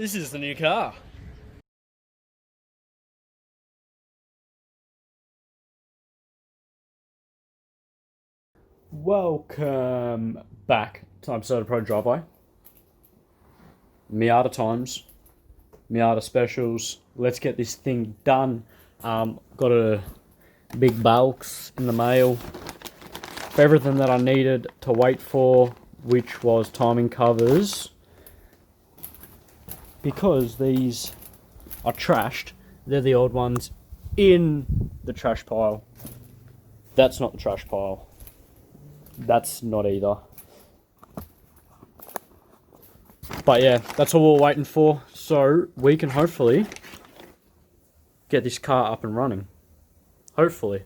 This is the new car. Welcome back to episode of Pro Drive-By. Miata times. Miata specials. Let's get this thing done. Got a big box in the mail for everything that I needed to wait for, which was timing covers. Because these are trashed, they're the old ones in the trash pile. That's not the trash pile. That's not either. But yeah, that's all we're waiting for. So we can hopefully get this car up and running. Hopefully.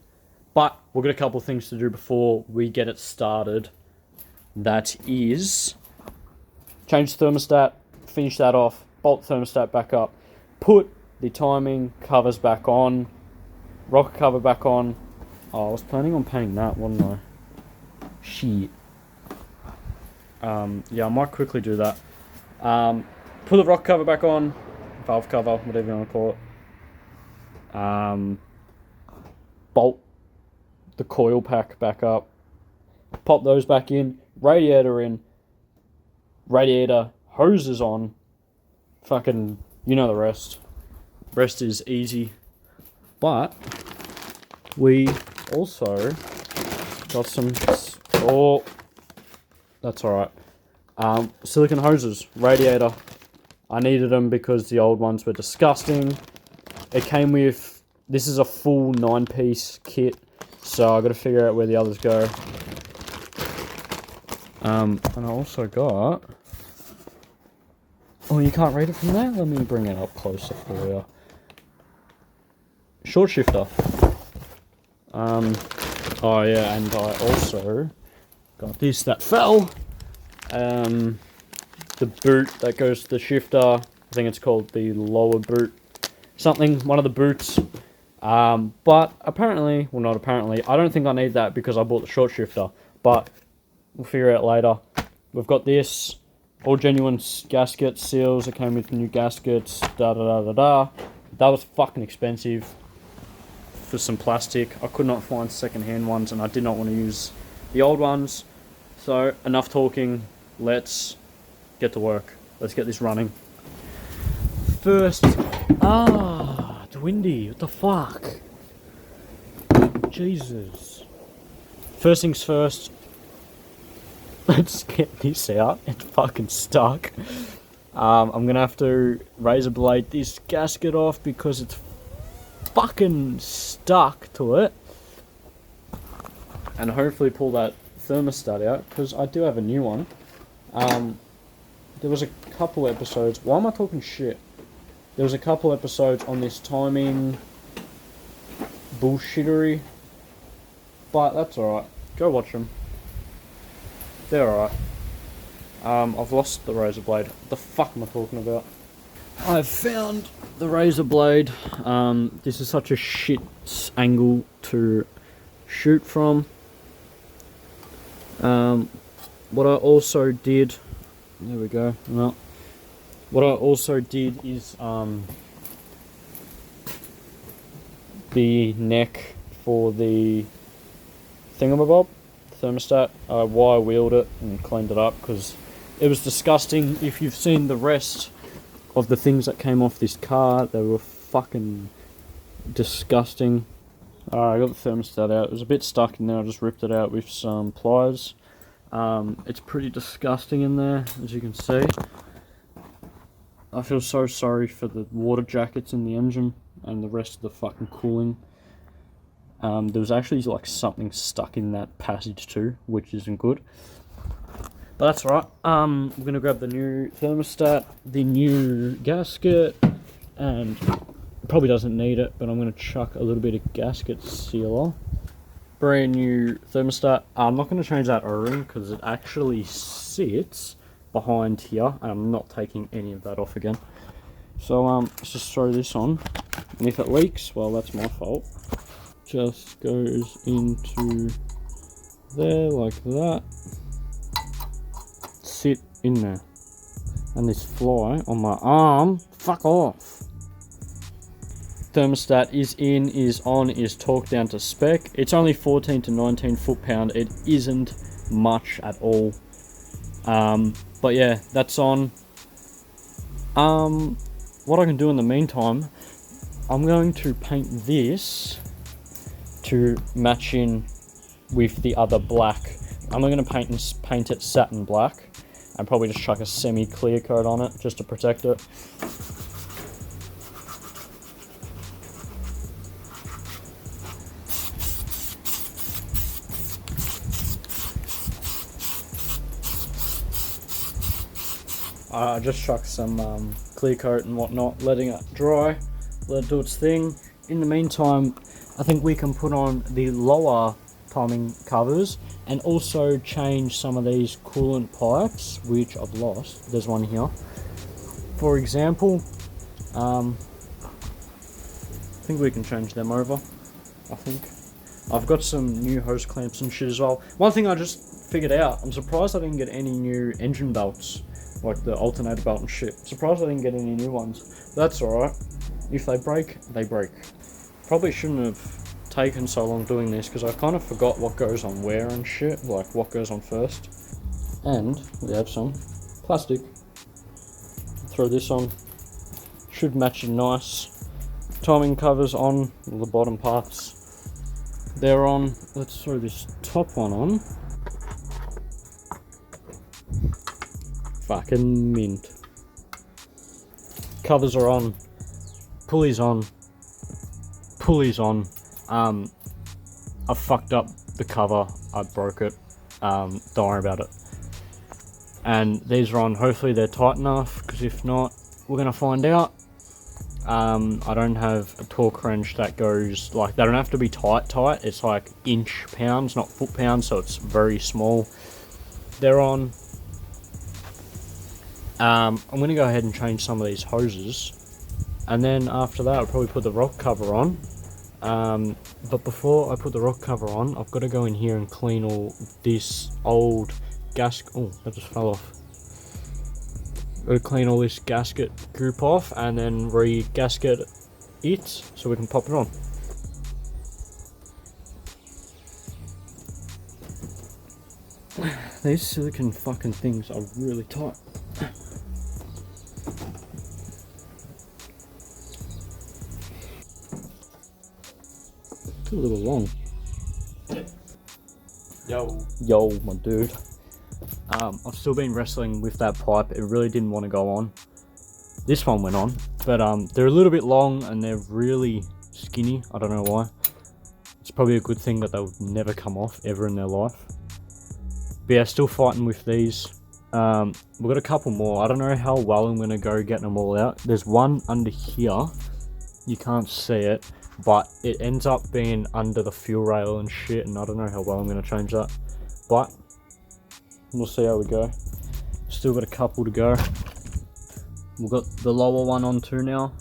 But we've got a couple of things to do before we get it started. That is change the thermostat, finish that off, bolt the thermostat back up, put the timing covers back on, rocker cover back on. Oh, I was planning on painting that, wasn't I? Shit. Yeah, I might quickly do that. Put the rocker cover back on, valve cover, whatever you want to call it. Bolt the coil pack back up, pop those back in, radiator in, radiator hoses on. Fucking, you know the rest. Rest is easy. But we also got some. Oh, that's alright. Silicone hoses, radiator. I needed them because the old ones were disgusting. It came with. This is a full 9-piece kit, so I got to figure out where the others go. And I also got. Oh, you can't read it from there? Let me bring it up closer for you. Short shifter. Oh yeah, and I also got this that fell. The boot that goes to the shifter. I think it's called the lower boot. Something, one of the boots. But apparently, well not apparently, I don't think I need that because I bought the short shifter. But we'll figure it out later. We've got this. All genuine gasket seals. It came with new gaskets. That was fucking expensive for some plastic. I could not find second-hand ones, and I did not want to use the old ones. So enough talking. Let's get to work. Let's get this running. First, it's windy. What the fuck? Jesus. First things first. Let's get this out. It's fucking stuck. I'm gonna have to razor blade this gasket off because it's fucking stuck to it. And hopefully pull that thermostat out because I do have a new one. There was a couple episodes. Why am I talking shit? There was a couple episodes on this timing bullshittery. But that's alright. Go watch them. They're alright. I've lost the razor blade. What the fuck am I talking about? I've found the razor blade. This is such a shit angle to shoot from. What I also did... There we go. Well, what I also did is the neck for the thingamabob. Thermostat. I wire wheeled it and cleaned it up because it was disgusting. If you've seen the rest of the things that came off this car, they were fucking disgusting. I got the thermostat out. It was a bit stuck in there. I just ripped it out with some pliers. It's pretty disgusting in there, as you can see. I feel so sorry for the water jackets in the engine and the rest of the fucking cooling. There was actually like something stuck in that passage too, which isn't good. But that's alright. We're going to grab the new thermostat, the new gasket, and probably doesn't need it, but I'm going to chuck a little bit of gasket sealer. Brand new thermostat. I'm not going to change that O-ring because it actually sits behind here, and I'm not taking any of that off again. So let's just throw this on, and if it leaks, well, that's my fault. Just goes into there like that. Sit in there. And this fly on my arm, fuck off. Thermostat is in, is on, is torqued down to spec. It's only 14 to 19 foot-pound. It isn't much at all. But yeah, that's on. What I can do in the meantime, I'm going to paint this to match in with the other black. I'm going to paint it satin black and probably just chuck a semi-clear coat on it just to protect it. I just chucked some clear coat and whatnot, letting it dry, let it do its thing. In the meantime, I think we can put on the lower timing covers and also change some of these coolant pipes, which I've lost. There's one here. For example, I think we can change them over. I think. I've got some new hose clamps and shit as well. One thing I just figured out, I'm surprised I didn't get any new engine belts, like the alternator belt and shit. Surprised I didn't get any new ones. But that's alright. If they break, they break. Probably shouldn't have taken so long doing this because I kind of forgot what goes on where and shit, like what goes on first. And we have some plastic. Throw this on. Should match it nice. Timing covers on the bottom parts. They're on. Let's throw this top one on. Fucking mint. Covers are on. Pulleys on. Pulleys on. I fucked up the cover. I broke it. Don't worry about it. And these are on. Hopefully they're tight enough, because if not, we're gonna find out. I don't have a torque wrench that goes like, they don't have to be tight. It's like inch pounds, not foot pounds, so it's very small. They're on. I'm gonna go ahead and change some of these hoses, and then after that I'll probably put the rock cover on. But before I put the rock cover on, I've got to go in here and clean all this old gasket. Oh, that just fell off. Got to clean all this gasket goop off and then re-gasket it so we can pop it on. These silicone fucking things are really tight. It's a little long. Yo, my dude. I've still been wrestling with that pipe. It really didn't want to go on. This one went on, but they're a little bit long and they're really skinny. I don't know why. It's probably a good thing that they would never come off ever in their life. But yeah, still fighting with these. We've got a couple more. I don't know how well I'm going to go getting them all out. There's one under here. You can't see it, but it ends up being under the fuel rail and shit, and I don't know how well I'm going to change that. But we'll see how we go. Still got a couple to go. We've got the lower one on too now.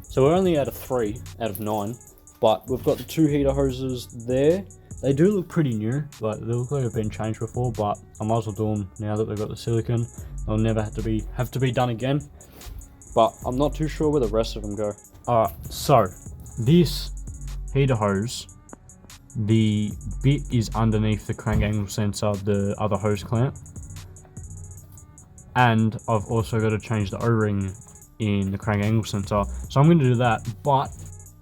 So we're only out of 3 out of 9, but we've got the 2 heater hoses there. They do look pretty new, like they look like they've been changed before, but I might as well do them now that they've got the silicone. They'll never have to be done again. But I'm not too sure where the rest of them go. Alright, so this heater hose, the bit is underneath the crank angle sensor, the other hose clamp. And I've also got to change the O-ring in the crank angle sensor. So I'm going to do that, but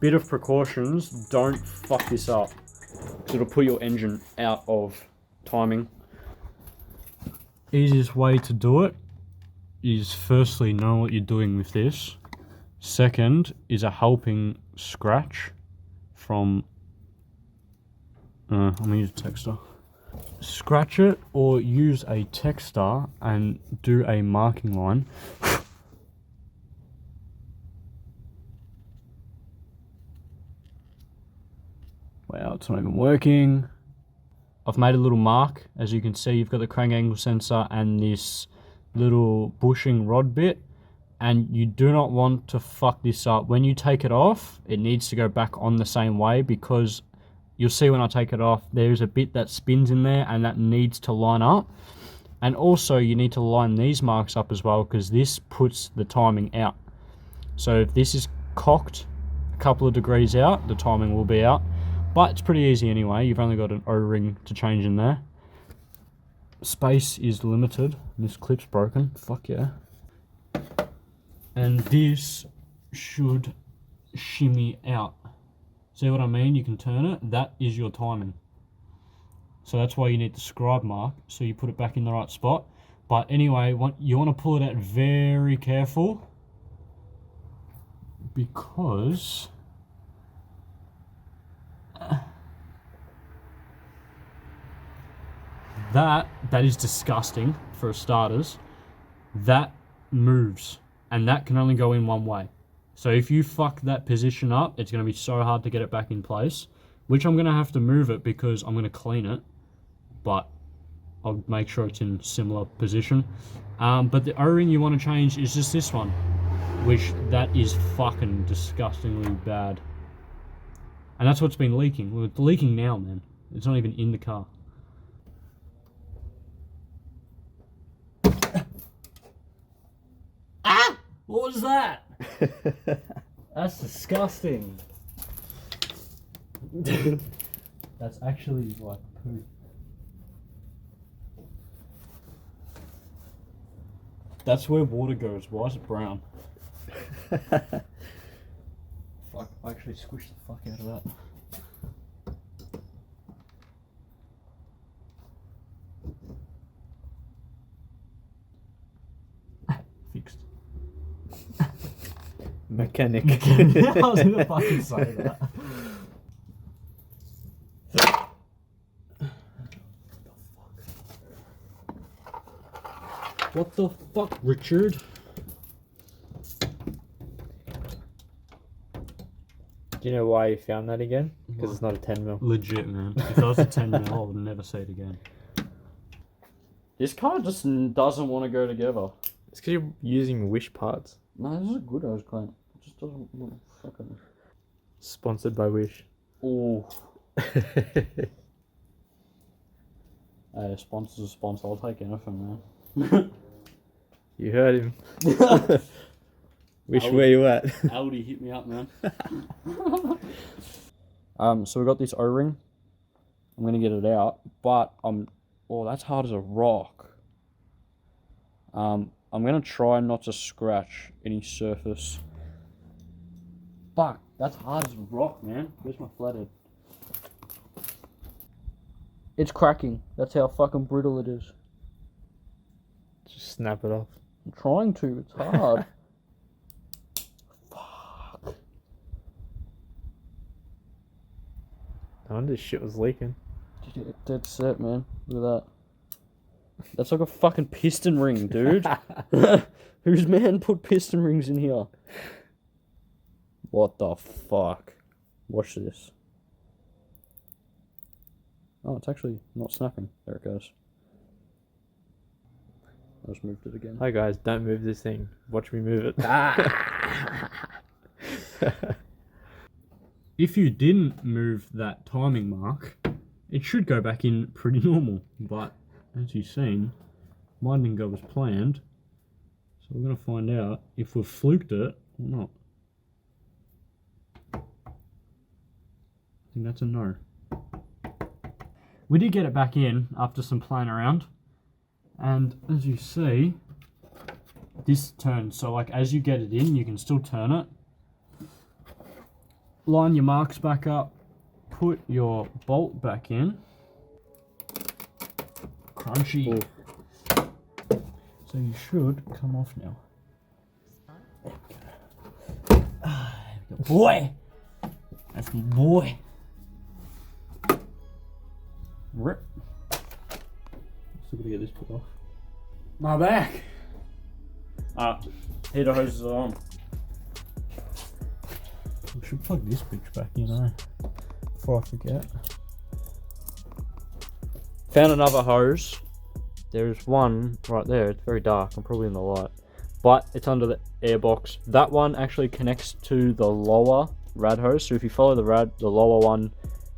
bit of precautions, don't fuck this up, because it'll put your engine out of timing. Easiest way to do it is firstly know what you're doing with this. Second is a helping scratch from I'm gonna use a texter. Scratch it or use a texter and do a marking line. Wow, it's not even working. I've made a little mark. As you can see, you've got the crank angle sensor and this little bushing rod bit, and you do not want to fuck this up. When you take it off, it needs to go back on the same way, because you'll see when I take it off, there's a bit that spins in there and that needs to line up. And also you need to line these marks up as well, because this puts the timing out. So if this is cocked a couple of degrees out, the timing will be out. But it's pretty easy anyway. You've only got an O-ring to change in there. Space is limited. This clip's broken. Fuck yeah. And this should shimmy out. See what I mean? You can turn it. That is your timing. So that's why you need the scribe mark, so you put it back in the right spot. But anyway, you want to pull it out very careful, because that is disgusting for starters. That moves, and that can only go in one way. So if you fuck that position up, it's going to be so hard to get it back in place, which I'm going to have to move it because I'm going to clean it, but I'll make sure it's in similar position. But the O-ring you want to change is just this one, which that is fucking disgustingly bad. And that's what's been leaking. Well, it's leaking now, man. It's not even in the car. Ah! What was that? That's disgusting. That's actually like poo. That's where water goes. Why is it brown? Fuck, I actually squished the fuck out of that. Fixed. Mechanic. I was gonna fucking say that. What the fuck, Richard? Do you know why you found that again? Because it's not a 10mm. Legit, man. If that was a 10mm, I would never say it again. This car just doesn't want to go together. It's because you're using Wish parts. No, this is a good O's clean. It just doesn't want to fucking... Sponsored by Wish. Oh. Hey, a sponsor's a sponsor. I'll take anything, man. You heard him. Wish, where you at? Aldi, hit me up, man. So we got this O-ring. I'm gonna get it out, but oh, that's hard as a rock. I'm gonna try not to scratch any surface. Fuck, that's hard as a rock, man. Where's my flathead? It's cracking. That's how fucking brittle it is. Just snap it off. I'm trying to. It's hard. Fuck. No wonder this shit was leaking. Dude, dead set, man. Look at that. That's like a fucking piston ring, dude. Whose man put piston rings in here? What the fuck? Watch this. Oh, it's actually not snapping. There it goes. I just moved it again. Hi guys, don't move this thing. Watch me move it. If you didn't move that timing mark, it should go back in pretty normal. But as you've seen, mine didn't go as planned. So we're going to find out if we've fluked it or not. I think that's a no. We did get it back in after some playing around. And as you see, this turns. So like as you get it in, you can still turn it. Line your marks back up. Put your bolt back in. Crunchy. Ooh. So you should come off now. Boy! That's my boy. Rip. Still gotta get this put off. My back! Heater hoses are on. We should plug this bitch back in, before I forget. Found another hose. There's one right there. It's very dark. I'm probably in the light. But it's under the airbox. That one actually connects to the lower rad hose. So if you follow the lower one,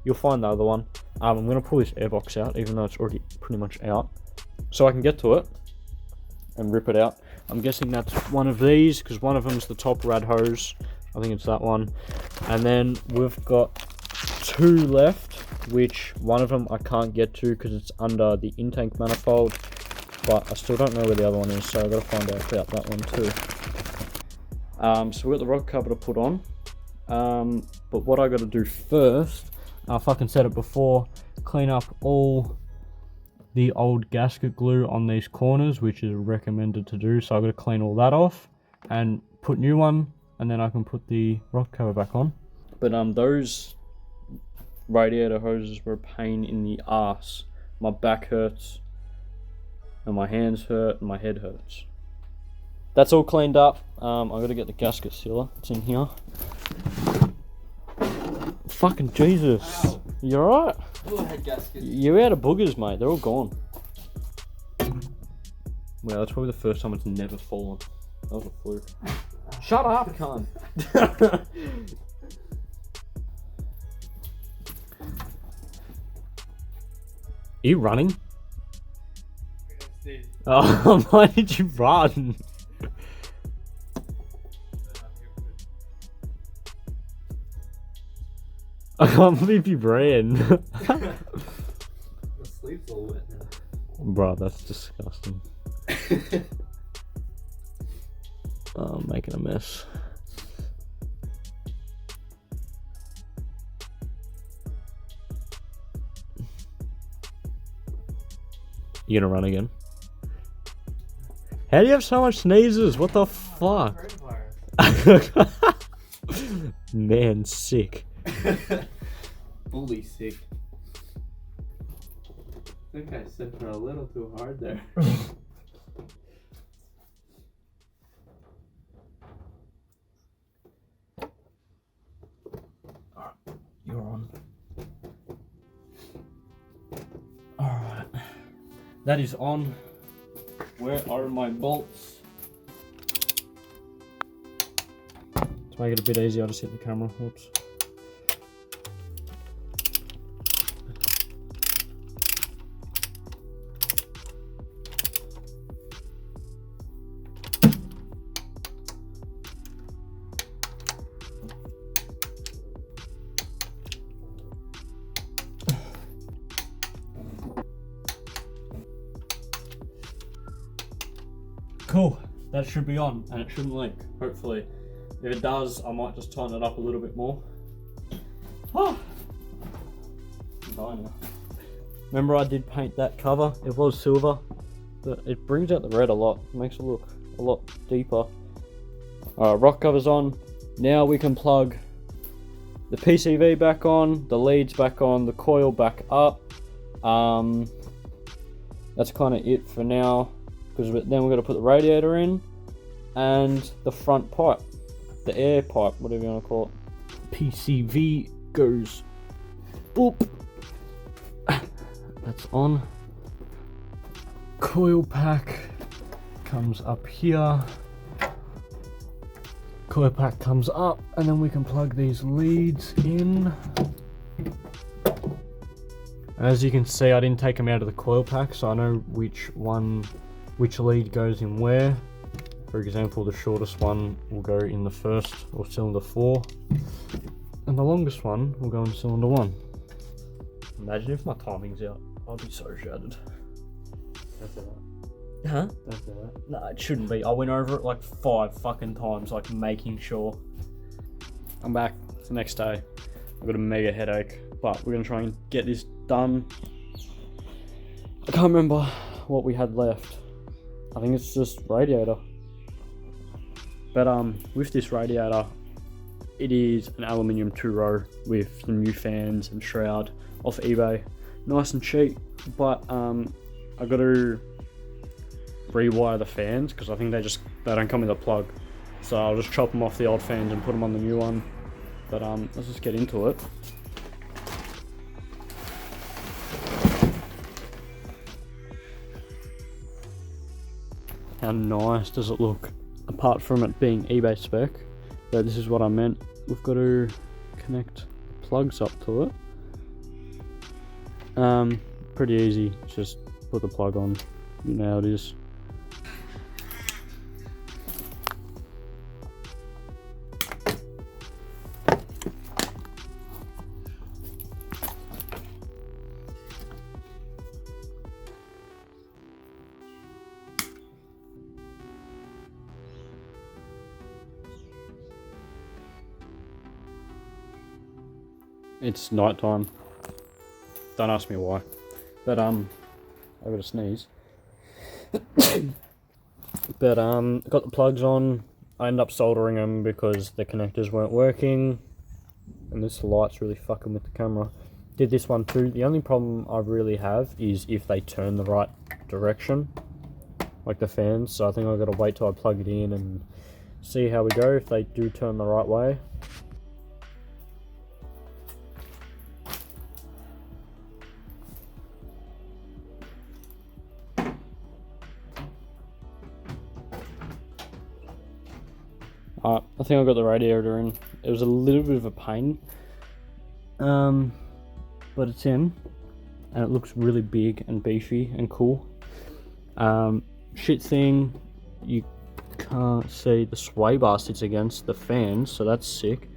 you'll find the other one. I'm going to pull this airbox out, even though it's already pretty much out. So I can get to it and rip it out. I'm guessing that's one of these, because one of them's the top rad hose. I think it's that one. And then we've got 2 left, which one of them I can't get to because it's under the intake manifold, but I still don't know where the other one is, so I've got to find out about that one too. So we've got the rock cover to put on, but what I got to do first, I fucking said it before, clean up all the old gasket glue on these corners, which is recommended to do. So I've got to clean all that off and put new one, and then I can put the rock cover back on. But those radiator hoses were a pain in the ass. My back hurts, and my hands hurt, and my head hurts. That's all cleaned up. I got to get the gasket sealer. It's in here. Fucking Jesus. You alright? You're out of boogers, mate. They're all gone. Wow, that's probably the first time it's never fallen. That was a fluke. Shut up, cunt. Are you running? Oh, why did you run? I can't believe you ran. The sleeve's all wet now. Bro, that's disgusting. Oh, I'm making a mess. You gonna run again? How do you have so much sneezes? What the fuck? Man, sick. Fully sick. I think I sipped a little too hard there. Alright, you're on. Alright. That is on. Where are my bolts? To make it a bit easier, I'll just hit the camera. Oops. Cool, that should be on, and it shouldn't leak, hopefully. If it does, I might just tighten it up a little bit more. Oh. I'm dying now. Remember I did paint that cover? It was silver, but it brings out the red a lot. It makes it look a lot deeper. Alright, rock cover's on. Now we can plug the PCV back on, the leads back on, the coil back up. That's kind of it for now. Because then we've got to put the radiator in and the front pipe, the air pipe, whatever you want to call it. PCV goes boop. That's on. Coil pack comes up here. Coil pack comes up, and then we can plug these leads in. And as you can see, I didn't take them out of the coil pack, so I know which lead goes in where. For example, the shortest one will go in the first or cylinder 4, and the longest one will go in cylinder 1. Imagine if my timing's out, I'll be so shattered. That's alright. Huh? That's alright. No, it shouldn't be. I went over it like 5 fucking times, like making sure. I'm back. It's the next day. I've got a mega headache, but we're gonna try and get this done. I can't remember what we had left. I think it's just radiator. But with this radiator, it is an aluminium 2-row with some new fans and shroud off eBay. Nice and cheap, but I got to rewire the fans because I think they don't come with a plug. So I'll just chop them off the old fans and put them on the new one. But let's just get into it. How nice does it look? Apart from it being eBay spec, but this is what I meant. We've got to connect plugs up to it. Pretty easy. Just put the plug on You know how it is. It's night time. Don't ask me why. But I got a sneeze. But got the plugs on. I ended up soldering them because the connectors weren't working. And this light's really fucking with the camera. Did this one too. The only problem I really have is if they turn the right direction. Like the fans. So I think I've got to wait till I plug it in and see how we go if they do turn the right way. I think I got the radiator in. It was a little bit of a pain, but it's in, and it looks really big and beefy and cool. Shit thing, you can't see the sway bar sits against the fan, so that's sick.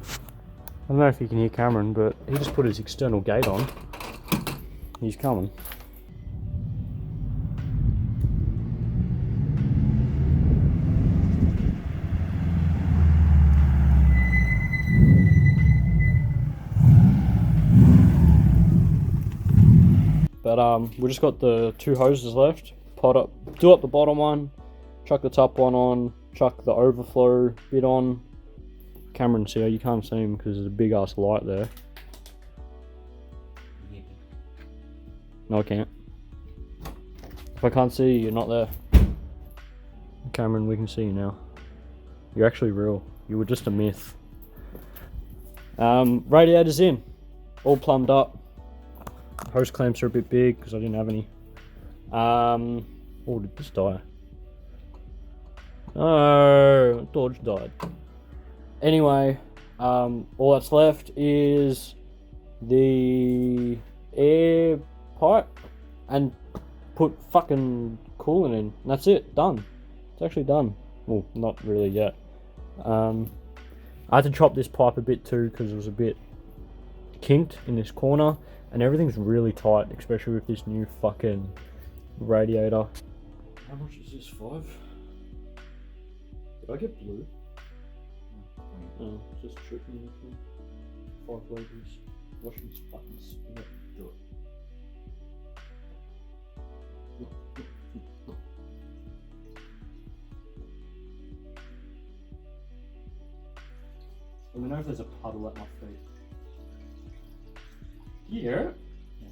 I don't know if you can hear Cameron, but he just put his external gate on. He's coming. But we just got the two hoses left. Do up the bottom one, chuck the top one on, chuck the overflow bit on. Cameron's here, you can't see him because there's a big ass light there. No, I can't. If I can't see you, you're not there. Cameron, we can see you now. You're actually real. You were just a myth. Radiator's in, all plumbed up. Hose clamps are a bit big because I didn't have any. Oh, did this die? Oh, Dodge died. Anyway, all that's left is the air pipe and put fucking coolant in. And that's it, done. It's actually done. Well, not really yet. I had to chop this pipe a bit too because it was a bit kinked in this corner. And everything's really tight, especially with this new fucking radiator. How much is this? 5? Did I get blue? No, just tripping with me. 5 liters. Watch this fucking spin it. Do it. Let me know if there's a puddle at my feet. Here. Yeah.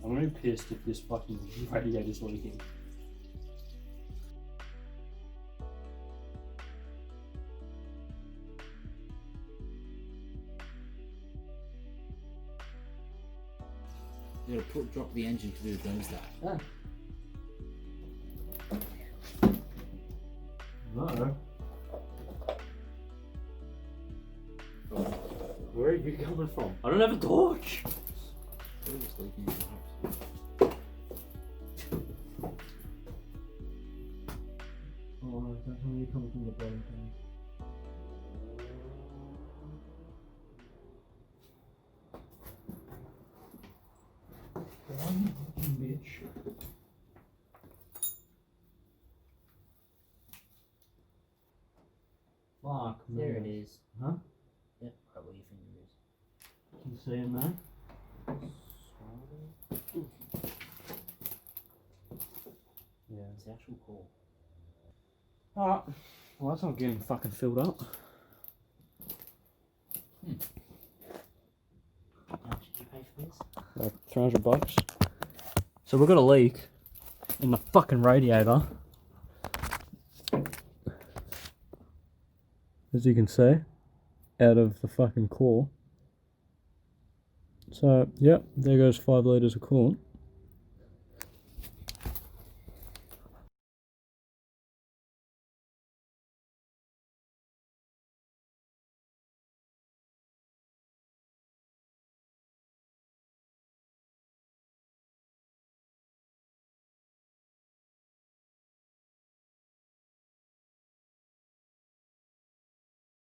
I'm gonna be pissed if this fucking radiator's leaking. You gotta drop the engine to do things that. No. Where are you coming from? I don't have a torch. Oh, that's only coming from the bottom thing. One bitch. Fuck, man. There it is. Huh? Yep, right where your finger is. Can you see in there? Yeah, it's the actual core. Alright. Well, that's not getting fucking filled up. How much did you pay for this? Like $300. So we've got a leak in the fucking radiator. As you can see, out of the fucking core. So, yep, there goes 5 litres of coolant.